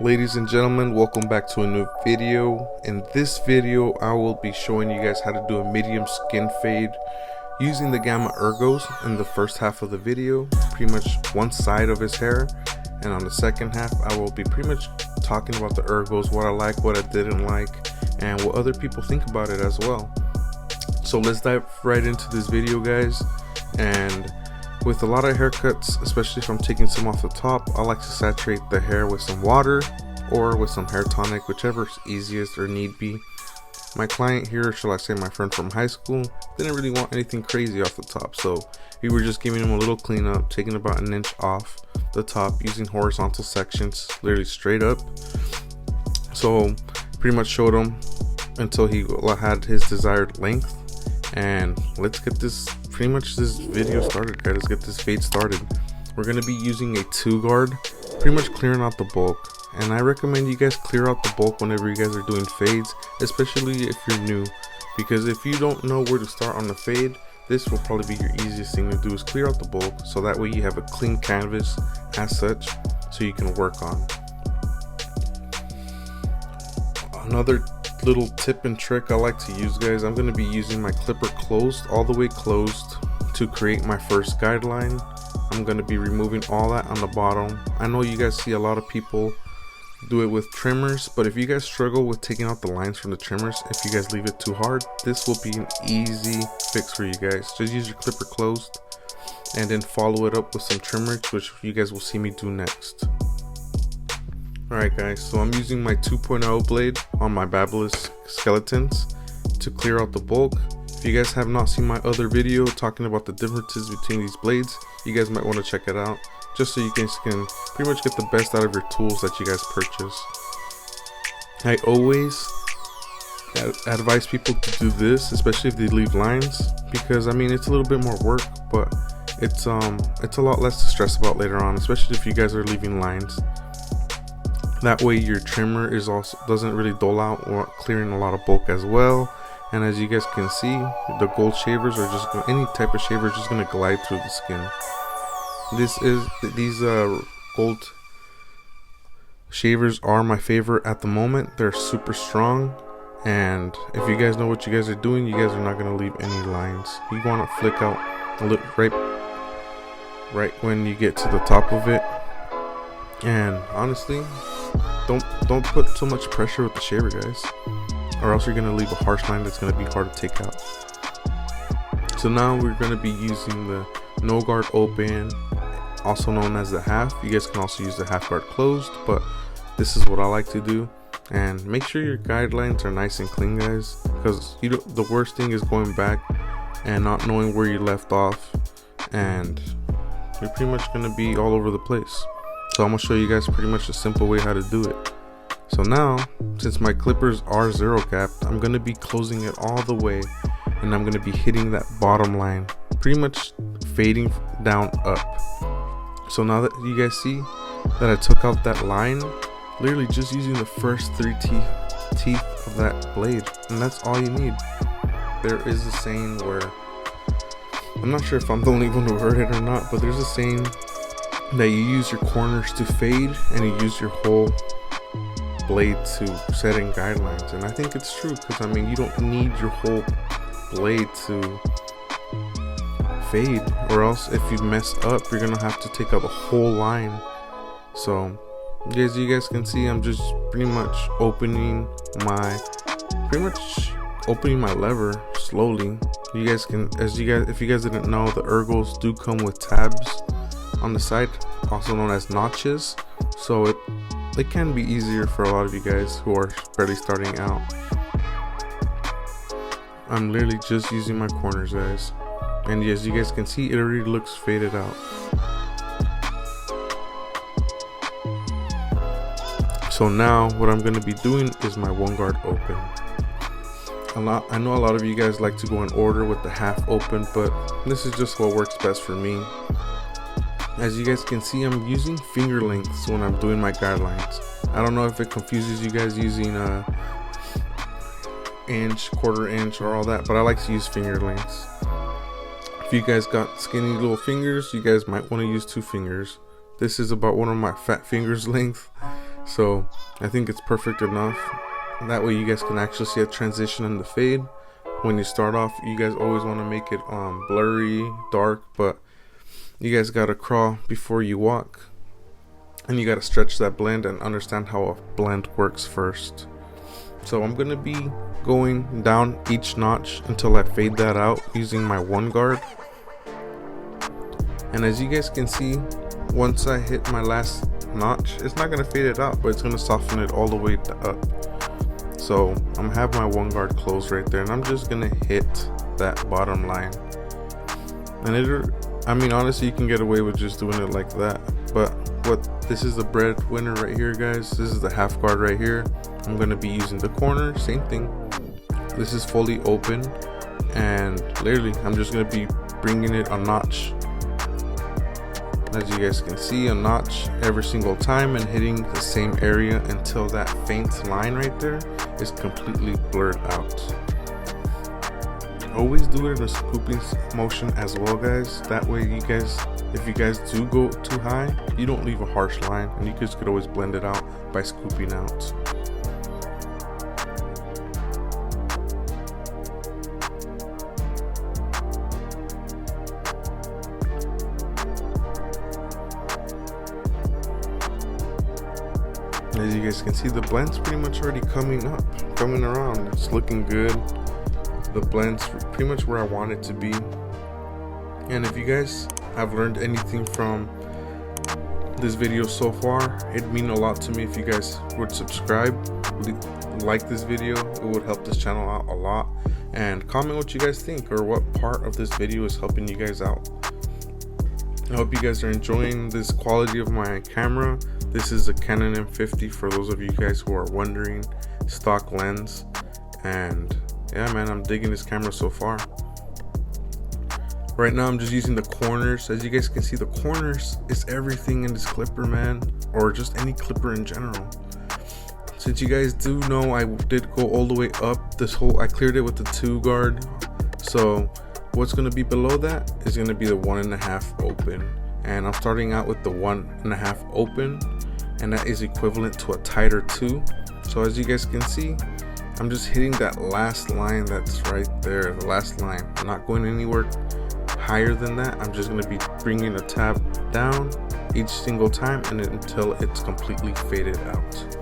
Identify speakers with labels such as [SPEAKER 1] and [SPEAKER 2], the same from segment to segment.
[SPEAKER 1] Ladies and gentlemen, welcome back to a new video. In this video, I will be showing you guys how to do a medium skin fade using the Gamma Ergos in the first half of the video, pretty much one side of his hair, and on the second half, I will be pretty much talking about the Ergos, what I like, what I didn't like, and what other people think about it as well. So let's dive right into this video, guys. And with a lot of haircuts, especially if I'm taking some off the top, I like to saturate the hair with some water or with some hair tonic, whichever is easiest or need be. My client here, or shall I say my friend from high school, didn't really want anything crazy off the top, so we were just giving him a little cleanup, taking about an inch off the top using horizontal sections, literally straight up. So pretty much showed him until he had his desired length. And let's get this video started, guys. Let's get this fade started. We're going to be using a 2-guard, pretty much clearing out the bulk. And I recommend you guys clear out the bulk whenever you guys are doing fades, especially if you're new, because if you don't know where to start on the fade, this will probably be your easiest thing to do, is clear out the bulk, so that way you have a clean canvas as such, so you can work on. Another little tip and trick I like to use, guys, I'm going to be using my clipper closed, all the way closed, to create my first guideline. I'm going to be removing all that on the bottom. I know you guys see a lot of people do it with trimmers, but if you guys struggle with taking out the lines from the trimmers, if you guys leave it too hard, this will be an easy fix for you guys. Just use your clipper closed and then follow it up with some trimmers, which you guys will see me do next. Alright guys, so I'm using my 2.0 blade on my Babylus skeletons to clear out the bulk. If you guys have not seen my other video talking about the differences between these blades, you guys might want to check it out, just so you guys can pretty much get the best out of your tools that you guys purchase. I always advise people to do this, especially if they leave lines, because I mean it's a little bit more work, but it's a lot less to stress about later on, especially if you guys are leaving lines. That way your trimmer doesn't really dole out or clearing a lot of bulk as well. And as you guys can see, the gold shavers are just any type of shaver is just gonna glide through the skin. These gold shavers are my favorite at the moment. They're super strong, and if you guys know what you guys are doing, you guys are not gonna leave any lines. You want to flick out a little right when you get to the top of it. And honestly, don't put so much pressure with the shaver, guys, or else you're gonna leave a harsh line that's gonna be hard to take out. So now we're gonna be using the no guard open, also known as the half. You guys can also use the half guard closed, but this is what I like to do. And make sure your guidelines are nice and clean, guys, because the worst thing is going back and not knowing where you left off, and you're pretty much gonna be all over the place. So I'm gonna show you guys pretty much a simple way how to do it. So now, since my clippers are zero gapped, I'm gonna be closing it all the way, and I'm gonna be hitting that bottom line, pretty much fading down up. So now that you guys see that I took out that line, literally just using the first 3 teeth of that blade, and that's all you need. There is a saying where, I'm not sure if I'm the only one who heard it or not, but there's a saying that you use your corners to fade and you use your whole blade to set in guidelines. And I think it's true, because I mean you don't need your whole blade to fade, or else if you mess up you're gonna have to take out the whole line. So as you guys can see, I'm just pretty much opening my lever slowly. You guys can, if you guys didn't know, the Ergos do come with tabs on the side, also known as notches, so it can be easier for a lot of you guys who are barely starting out. I'm literally just using my corners, guys, and as you guys can see, it already looks faded out. So now what I'm going to be doing is my 1-guard open. I know a lot of you guys like to go in order with the half open, but this is just what works best for me. As you guys can see, I'm using finger lengths when I'm doing my guidelines. I don't know if it confuses you guys using inch, quarter inch, or all that, but I like to use finger lengths. If you guys got skinny little fingers, you guys might want to use 2 fingers. This is about one of my fat fingers length, So I think it's perfect enough. That way you guys can actually see a transition in the fade. When you start off, you guys always want to make it blurry, dark, but you guys gotta crawl before you walk, and you gotta stretch that blend and understand how a blend works first. So I'm gonna be going down each notch until I fade that out using my 1 guard. And as you guys can see, once I hit my last notch, it's not gonna fade it out, but it's gonna soften it all the way up. So I'm gonna have my 1 guard closed right there, and I'm just gonna hit that bottom line. And I mean, honestly, you can get away with just doing it like that, but this is the breadwinner right here, guys. This is the half guard right here. I'm gonna be using the corner, same thing. This is fully open, and literally I'm just gonna be bringing it a notch, as you guys can see, a notch every single time, and hitting the same area until that faint line right there is completely blurred out. Always do it in a scooping motion as well, guys. That way you guys, if you guys do go too high, you don't leave a harsh line, and you guys could always blend it out by scooping out. As you guys can see, the blend's pretty much already coming around. It's looking good. The blend's pretty much where I want it to be. And if you guys have learned anything from this video so far, it'd mean a lot to me if you guys would subscribe, like this video. It would help this channel out a lot, and comment what you guys think, or what part of this video is helping you guys out. I hope you guys are enjoying this quality of my camera. This is a Canon M50 for those of you guys who are wondering, stock lens. And yeah, man, I'm digging this camera so far. Right now I'm just using the corners. As you guys can see, the corners is everything in this clipper, man, or just any clipper in general. Since you guys do know, I did go all the way up this whole, I cleared it with the 2 guard. So what's going to be below that is going to be the 1.5 open, and I'm starting out with the 1.5 open, and that is equivalent to a tighter 2. So as you guys can see, I'm just hitting that last line that's right there, the last line. I'm not going anywhere higher than that. I'm just going to be bringing a tab down each single time, and until it's completely faded out.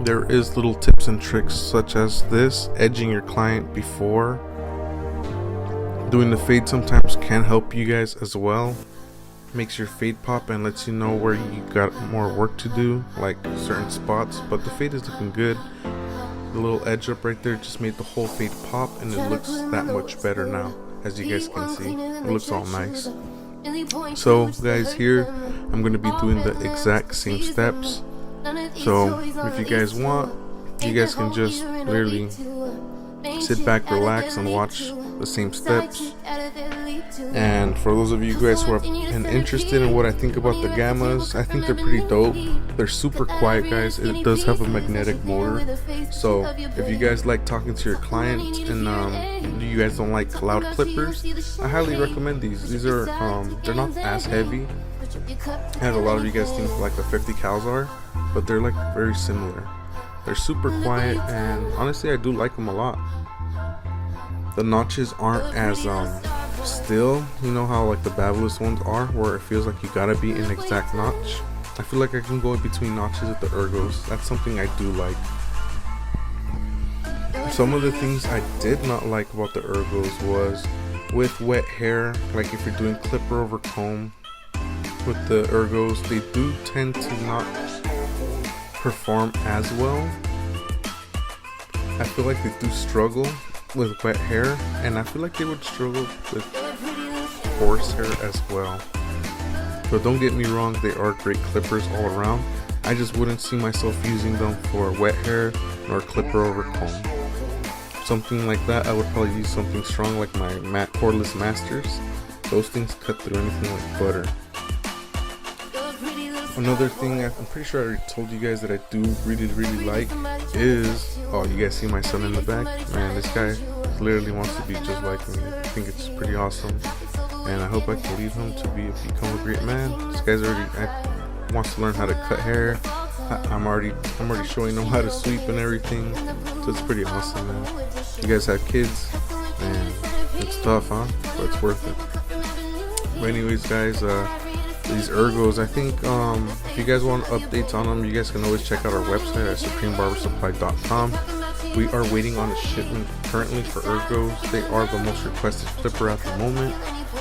[SPEAKER 1] There is little tips and tricks such as this. Edging your client before doing the fade sometimes can help you guys as well. Makes your fade pop and lets you know where you got more work to do, like certain spots. But the fade is looking good. The little edge up right there just made the whole fade pop, and it looks that much better now. As you guys can see, it looks all nice. So guys, here I'm going to be doing the exact same steps. So if you guys want, you guys can just literally sit back, relax, and watch the same steps. And for those of you guys who are interested in what I think about the Gammas, I think they're pretty dope. They're super quiet, guys. It does have a magnetic motor, so if you guys like talking to your client and you guys don't like loud clippers, I highly recommend these. These are they're not as heavy as a lot of you guys think like the 50 cals are, but they're like very similar. They're super quiet, and honestly I do like them a lot. The notches aren't as still, you know how like the Babyliss ones are, where it feels like you gotta be an exact notch. I feel like I can go in between notches with the Ergos. That's something I do like. Some of the things I did not like about the Ergos was with wet hair, like if you're doing clipper over comb with the Ergos, they do tend to not perform as well. I feel like they do struggle with wet hair, and I feel like they would struggle with coarse hair as well. But don't get me wrong, they are great clippers all around. I just wouldn't see myself using them for wet hair nor clipper over comb. Something like that, I would probably use something strong like my matte cordless masters. Those things cut through anything like butter. Another thing I'm pretty sure I already told you guys that I do really like is, oh, you guys see my son in the back? Man, this guy literally wants to be just like me. I think it's pretty awesome, and I hope I can lead him to become a great man. This guy's wants to learn how to cut hair. I'm already showing him how to sweep and everything, so it's pretty awesome, man. You guys have kids, man, it's tough, huh? But it's worth it. But anyways, guys, these ergos, I think if you guys want updates on them, you guys can always check out our website at supremebarbersupply.com. We are waiting on a shipment currently for ergos. They are the most requested clipper at the moment,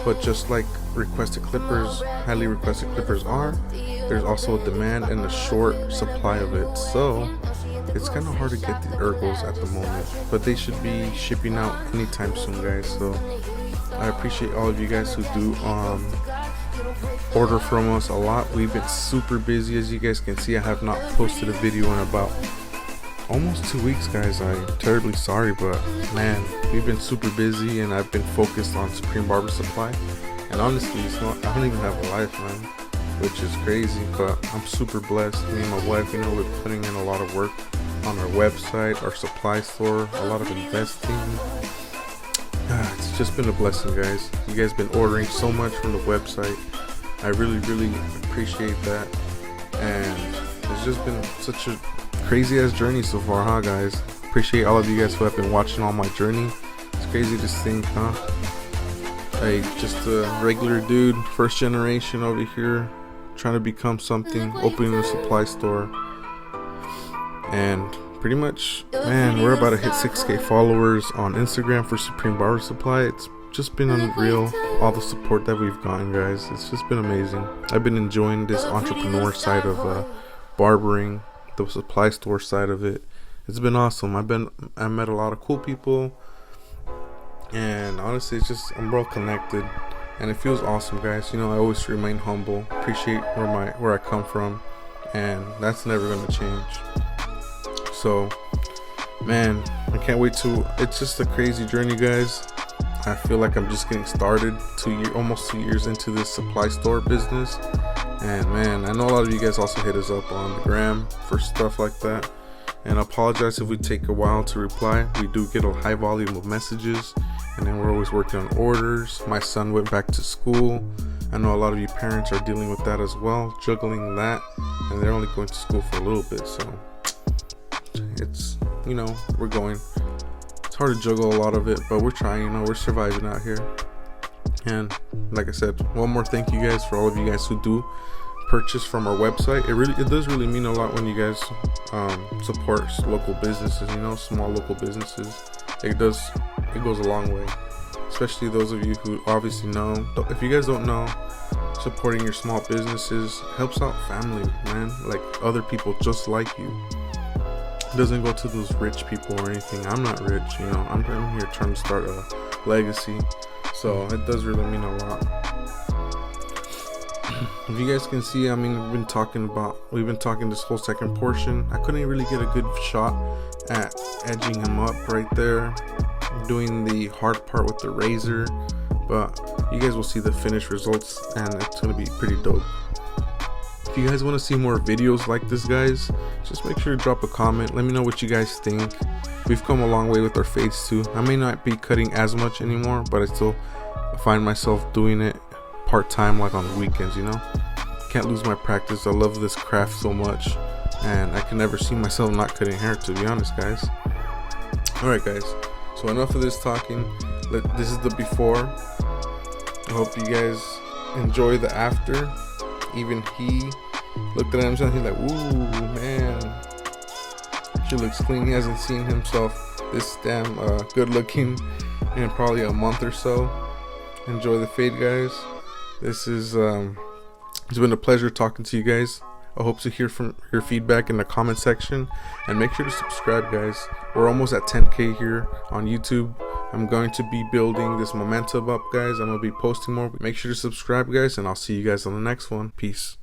[SPEAKER 1] but just like requested clippers, highly requested clippers are, there's also a demand and a short supply of it, so it's kind of hard to get the ergos at the moment, but they should be shipping out anytime soon, guys. So I appreciate all of you guys who do order from us a lot. We've been super busy, as you guys can see. I have not posted a video in about almost 2 weeks, guys. I'm terribly sorry, but man, we've been super busy, and I've been focused on Supreme Barber Supply. And honestly, I don't even have a life, man, which is crazy, but I'm super blessed. Me and my wife, we're putting in a lot of work on our website, our supply store, a lot of investing. It's just been a blessing, guys. You guys been ordering so much from the website. I really appreciate that, and it's just been such a crazy ass journey so far, huh, guys? Appreciate all of you guys who have been watching all my journey. It's crazy to think, huh? Hey, just a regular dude, first generation over here, trying to become something, opening a supply store, and pretty much, man, we're about to hit 6K followers on Instagram for Supreme Barber Supply. It's just been unreal, all the support that we've gotten, guys. It's just been amazing. I've been enjoying this entrepreneur side of barbering, the supply store side of it. It's been awesome. I met a lot of cool people, and honestly, it's just, I'm well connected, and it feels awesome, guys. I always remain humble, appreciate where I come from, and that's never going to change. So, man, I can't wait it's just a crazy journey, guys. I feel like I'm just getting started, almost 2 years into this supply store business. And man, I know a lot of you guys also hit us up on the gram for stuff like that, and I apologize if we take a while to reply. We do get a high volume of messages, and then we're always working on orders. My son went back to school. I know a lot of you parents are dealing with that as well, juggling that, and they're only going to school for a little bit, so it's, we're going. It's hard to juggle a lot of it, but we're trying, we're surviving out here. And like I said, one more thank you guys for all of you guys who do purchase from our website. It does really mean a lot when you guys support local businesses, small local businesses. It goes a long way, especially those of you who obviously know. If you guys don't know, supporting your small businesses helps out family, man, like other people just like you. It doesn't go to those rich people or anything. I'm not rich, I'm here trying to start a legacy, so it does really mean a lot. If you guys can see, we've been talking this whole second portion. I couldn't really get a good shot at edging him up right there, doing the hard part with the razor, but you guys will see the finished results, and it's going to be pretty dope. If you guys want to see more videos like this, guys, just make sure to drop a comment. Let me know what you guys think. We've come a long way with our fades too. I may not be cutting as much anymore, but I still find myself doing it part-time, like on the weekends. Can't lose my practice. I love this craft so much, and I can never see myself not cutting hair, to be honest, guys. Alright, guys, so enough of this talking. This is the before. I hope you guys enjoy the after. Even he looked at himself, he's like, ooh, man, she looks clean. He hasn't seen himself this damn good looking in probably a month or so. Enjoy the fade, guys. This is it's been a pleasure talking to you guys. I hope to hear from your feedback in the comment section, and make sure to subscribe, guys. We're almost at 10K here on YouTube. I'm going to be building this momentum up, guys. I'm going to be posting more. Make sure to subscribe, guys, and I'll see you guys on the next one. Peace.